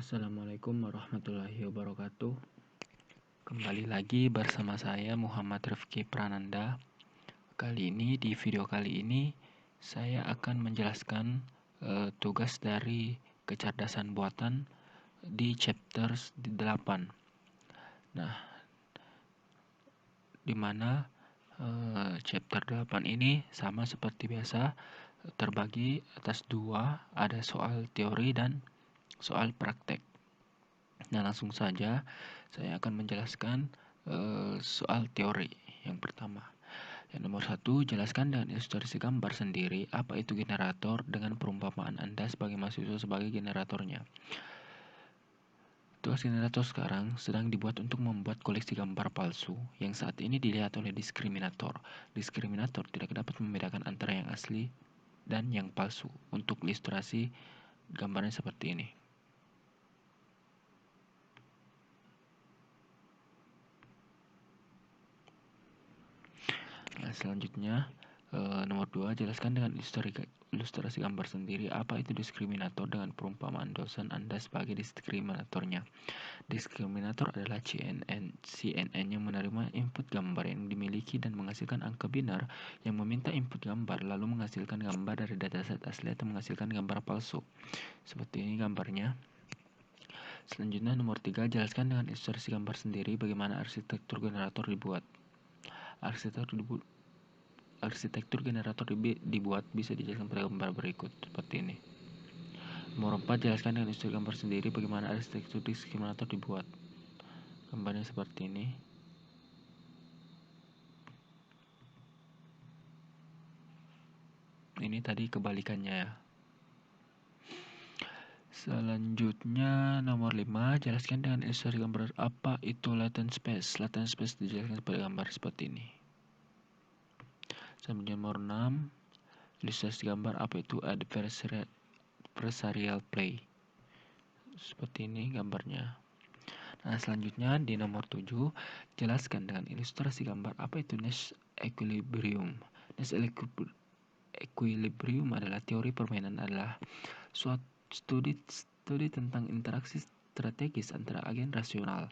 Assalamualaikum warahmatullahi wabarakatuh. Kembali lagi bersama saya Muhammad Rifki Prananda. Di video kali ini saya akan menjelaskan tugas dari kecerdasan buatan di chapter 8. Nah, di mana chapter 8 ini sama seperti biasa terbagi atas dua, ada soal teori dan soal praktek. Nah, langsung saja saya akan menjelaskan soal teori yang pertama. Yang nomor 1, jelaskan dengan ilustrasi gambar sendiri apa itu generator dengan perumpamaan Anda sebagai mahasiswa sebagai generatornya. Tugas generator sekarang sedang dibuat untuk membuat koleksi gambar palsu yang saat ini dilihat oleh diskriminator. Diskriminator tidak dapat membedakan antara yang asli dan yang palsu. Untuk ilustrasi gambarnya seperti ini. Nah, selanjutnya nomor 2, jelaskan dengan ilustrasi gambar sendiri apa itu diskriminator dengan perumpamaan dosen Anda sebagai diskriminatornya. Diskriminator adalah CNN yang menerima input gambar yang dimiliki dan menghasilkan angka binar yang meminta input gambar lalu menghasilkan gambar dari dataset asli atau menghasilkan gambar palsu. Seperti ini gambarnya. Selanjutnya nomor 3, jelaskan dengan ilustrasi gambar sendiri bagaimana arsitektur generator dibuat. Arsitektur generator dibuat bisa dijelaskan pada gambar berikut seperti ini. Nomor 4, jelaskan dengan ilustrasi gambar sendiri bagaimana arsitektur diskriminator dibuat. Gambarnya seperti ini. Ini tadi kebalikannya ya. Selanjutnya nomor 5, jelaskan dengan ilustrasi gambar apa itu latent space. Latent space dijelaskan pada gambar seperti ini. Selanjutnya nomor 6, ilustrasi gambar apa itu adversarial play. Seperti ini gambarnya. Nah, selanjutnya di nomor 7, jelaskan dengan ilustrasi gambar apa itu Nash equilibrium. Nash equilibrium adalah teori permainan, adalah suatu studi tentang interaksi strategis antara agen rasional.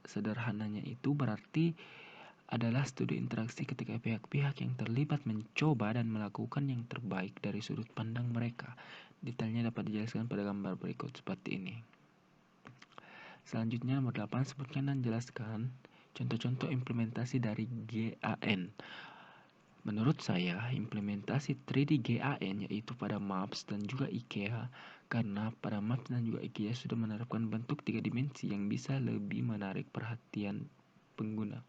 Sederhananya itu berarti adalah studi interaksi ketika pihak-pihak yang terlibat mencoba dan melakukan yang terbaik dari sudut pandang mereka. Detailnya dapat dijelaskan pada gambar berikut seperti ini. Selanjutnya nomor 8, sebutkan dan jelaskan contoh-contoh implementasi dari GAN. Menurut saya, implementasi 3D GAN yaitu pada Maps dan juga IKEA, karena pada Maps dan juga IKEA sudah menerapkan bentuk 3 dimensi yang bisa lebih menarik perhatian pengguna.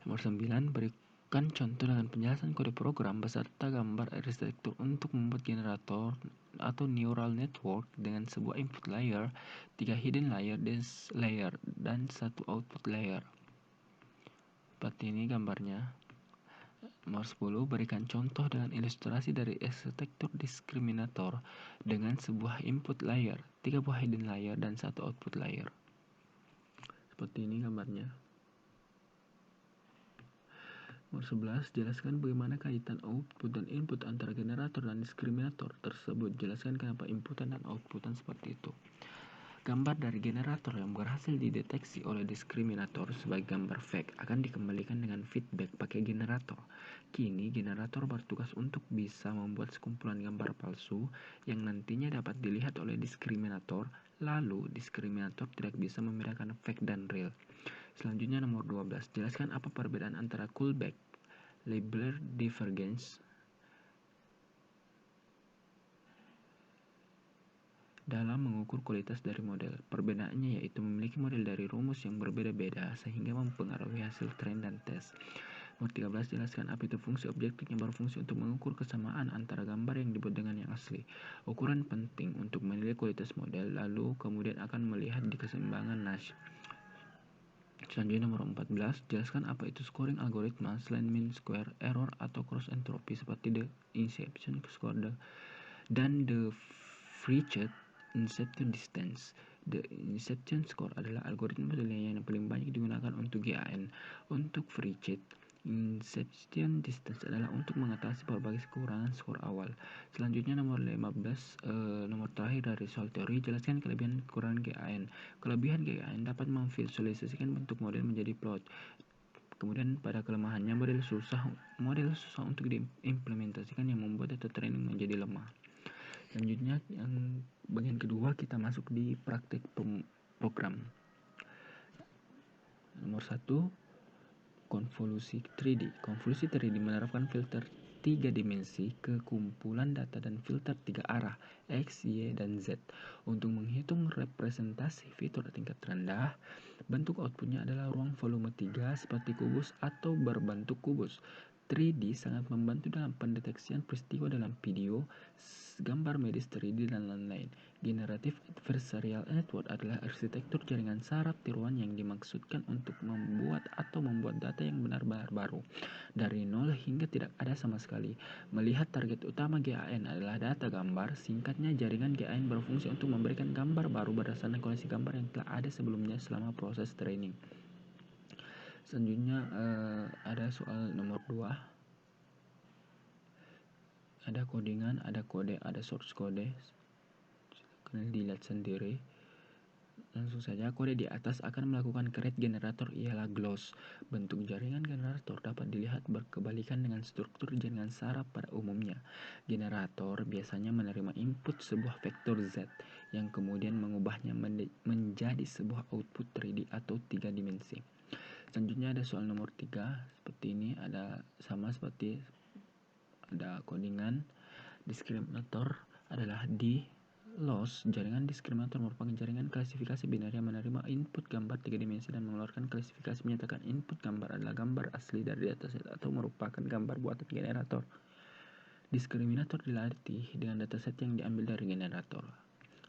Nomor 9, berikan contoh dengan penjelasan kode program beserta gambar arsitektur untuk membuat generator atau neural network dengan sebuah input layer, 3 hidden layer, dan 1 output layer. Seperti ini gambarnya. Nomor 10, berikan contoh dengan ilustrasi dari arsitektur diskriminator dengan sebuah input layer, 3 buah hidden layer, dan 1 output layer. seperti ini gambarnya. Nomor 11, jelaskan bagaimana kaitan output dan input antara generator dan diskriminator tersebut. Jelaskan kenapa inputan dan outputan seperti itu. Gambar dari generator yang berhasil dideteksi oleh diskriminator sebagai gambar fake akan dikembalikan dengan feedback pakai generator. Kini generator bertugas untuk bisa membuat sekumpulan gambar palsu yang nantinya dapat dilihat oleh diskriminator, lalu diskriminator tidak bisa membedakan fake dan real. Selanjutnya nomor 12, jelaskan apa perbedaan antara Kullback Leibler divergence dalam mengukur kualitas dari model. Perbedaannya yaitu memiliki model dari rumus yang berbeda-beda sehingga mempengaruhi hasil tren dan tes. Nomor 13, jelaskan apa itu fungsi objektif yang berfungsi untuk mengukur kesamaan antara gambar yang dibuat dengan yang asli. Ukuran penting untuk menilai kualitas model, lalu kemudian akan melihat di keseimbangan Nash. Selanjutnya nomor 14, jelaskan apa itu scoring algoritma selain mean square, error, atau cross entropy seperti the inception score dan the Freechet inception distance. The inception score adalah algoritma penilaian yang paling banyak digunakan untuk GAN. Untuk Freechet inception distance adalah untuk mengatasi berbagai kekurangan skor awal. Selanjutnya nomor 15, nomor terakhir dari soal teori, jelaskan kelebihan kekurangan GAN. Kelebihan GAN dapat memvisualisasikan bentuk model menjadi plot. Kemudian pada kelemahannya model susah untuk diimplementasikan yang membuat data training menjadi lemah. Selanjutnya yang bagian kedua kita masuk di praktik program. Nomor 1, konvolusi 3D. Konvolusi 3D menerapkan filter 3 dimensi ke kumpulan data dan filter 3 arah X, Y, dan Z. Untuk menghitung representasi fitur tingkat rendah, bentuk outputnya adalah ruang volume 3 seperti kubus atau berbentuk kubus. 3D sangat membantu dalam pendeteksian peristiwa dalam video, gambar medis 3D, dan lain-lain. Generative Adversarial Network adalah arsitektur jaringan saraf tiruan yang dimaksudkan untuk membuat data yang benar-benar baru, dari nol hingga tidak ada sama sekali. Melihat target utama GAN adalah data gambar, singkatnya jaringan GAN berfungsi untuk memberikan gambar baru berdasarkan koleksi gambar yang telah ada sebelumnya selama proses training. Selanjutnya ada soal nomor 2. Ada codingan, ada kode, ada source code. Kalian dilihat sendiri. Langsung saja, kode di atas akan melakukan create generator ialah gloss. Bentuk jaringan generator dapat dilihat berkebalikan dengan struktur jaringan saraf pada umumnya. Generator biasanya menerima input sebuah vektor Z yang kemudian mengubahnya menjadi sebuah output 3D atau 3 dimensi. Selanjutnya ada soal nomor 3 seperti ini, ada sama seperti ada codingan. Diskriminator adalah di loss. Jaringan diskriminator merupakan jaringan klasifikasi biner yang menerima input gambar 3 dimensi dan mengeluarkan klasifikasi menyatakan input gambar adalah gambar asli dari dataset atau merupakan gambar buatan generator. Diskriminator dilatih dengan dataset yang diambil dari generator,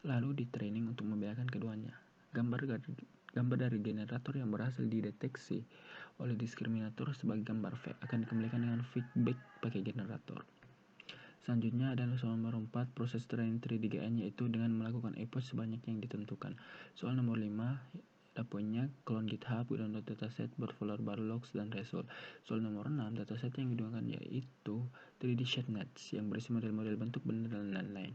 lalu di training untuk membedakan keduanya. Gambar dari generator yang berhasil dideteksi oleh diskriminator sebagai gambar fake akan dikembalikan dengan feedback pakai generator. Selanjutnya ada soal nomor 4, proses training 3D GAN yaitu dengan melakukan epoch sebanyak yang ditentukan. Soal nomor 5, ada poinnya clone GitHub, download dataset, berfolder baru, logs, dan result. Soal nomor 6, dataset yang digunakan yaitu 3D ShadNets yang berisi model-model bentuk benda dan lain-lain.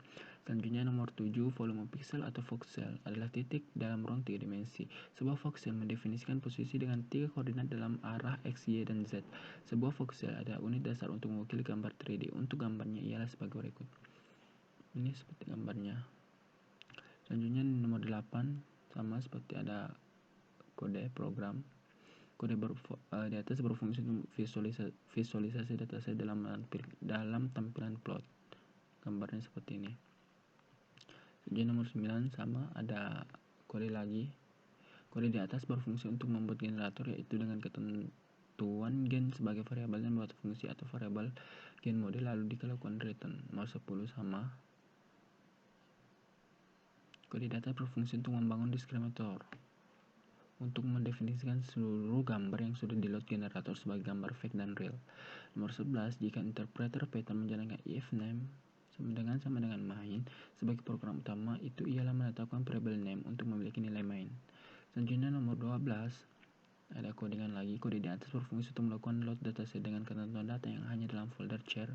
Selanjutnya nomor 7, volume pixel atau voxel adalah titik dalam ruang 3 dimensi. Sebuah voxel mendefinisikan posisi dengan 3 koordinat dalam arah X, Y, dan Z. Sebuah voxel ada unit dasar untuk mewakili gambar 3D. Untuk gambarnya ialah sebagai berikut. Ini seperti gambarnya. Selanjutnya nomor 8, sama seperti ada kode program. Kode di atas berfungsi untuk visualisasi dataset dalam tampilan plot. Gambarnya seperti ini. Selanjutnya nomor 9 sama ada kode lagi. Kode di atas berfungsi untuk membuat generator yaitu dengan ketentuan gen sebagai variabel dan membuat fungsi atau variabel gen model lalu dilakukan return. Nomor 10 sama. Kode di atas berfungsi untuk membangun diskriminator untuk mendefinisikan seluruh gambar yang sudah di-load generator sebagai gambar fake dan real. Nomor 11, jika interpreter pattern menjalankan if name sama dengan main sebagai program utama, itu ialah menetapkan variabel name untuk memiliki nilai main. Selanjutnya nomor 12, ada codingan lagi. Kode di atas berfungsi untuk melakukan load dataset dengan ketentuan data yang hanya dalam folder char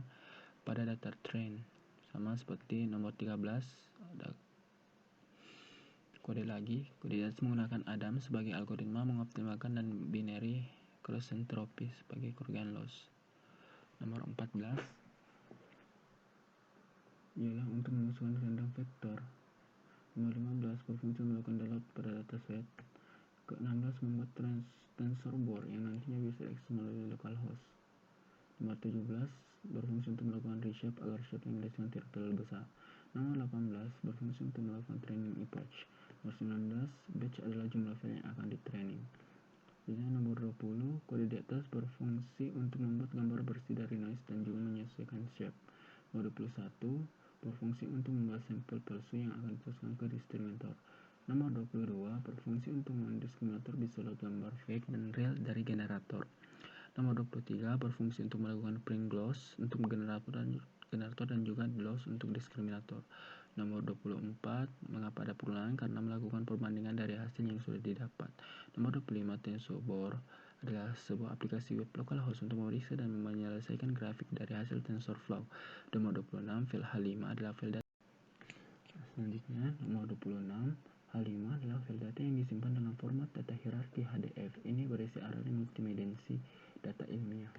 pada data train. Sama seperti nomor 13, ada kode lagi. Kode di atas menggunakan Adam sebagai algoritma mengoptimalkan dan binary cross entropy sebagai kerugian loss. Nomor 14 ialah untuk memasukkan kandang vektor. Nomor 15 berfungsi melakukan download pada dataset. Ke-16 membuat tensor bor yang nantinya bisa diakses melalui localhost. Nomor 17 berfungsi untuk melakukan reshape agar shape yang dihasilkan tidak terlalu besar. Nomor 18 berfungsi untuk melakukan training epoch. Nomor 19 batch adalah jumlah file yang akan di training. Jadi nomor 20 kode di atas berfungsi untuk membuat gambar bersih dari noise dan juga menyesuaikan shape. Nomor 21 berfungsi untuk membuat sampel palsu yang akan diteruskan ke diskriminator. Nomor 22 berfungsi untuk mendiskriminator bisa load gambar fake dan real dari generator. Nomor 23 berfungsi untuk melakukan print gloss untuk generator dan juga gloss untuk diskriminator. Nomor 24 mengapa ada pengulangan karena melakukan perbandingan dari hasil yang sudah didapat. Nomor 25 TensorBoard adalah sebuah aplikasi web localhost untuk memeriksa dan menyelesaikan grafik dari hasil TensorFlow. Nomor 26 file H5 adalah file data. Selanjutnya nomor 26 H5 adalah file data yang disimpan dalam format data hierarki HDF. Ini berisi array multidimensi data ilmiah.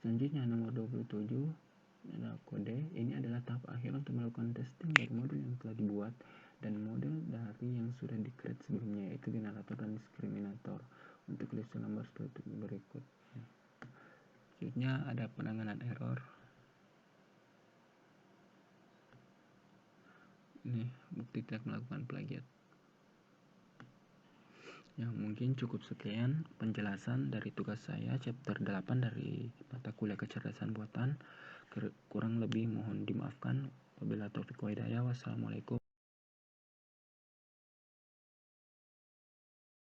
Selanjutnya nomor 27 adalah kode. Ini adalah tahap akhir untuk melakukan testing dari model yang telah dibuat dan model dari yang sudah di-create sebelumnya, yaitu generator dan diskriminator. Untuk list gambar seperti berikut. Selanjutnya ada penanganan error. Ini bukti tidak melakukan plagiat. Ya, mungkin cukup sekian penjelasan dari tugas saya chapter 8 dari mata kuliah kecerdasan buatan. Kurang lebih mohon dimaafkan. Wabillahi taufiq wa hidayah. Wassalamualaikum.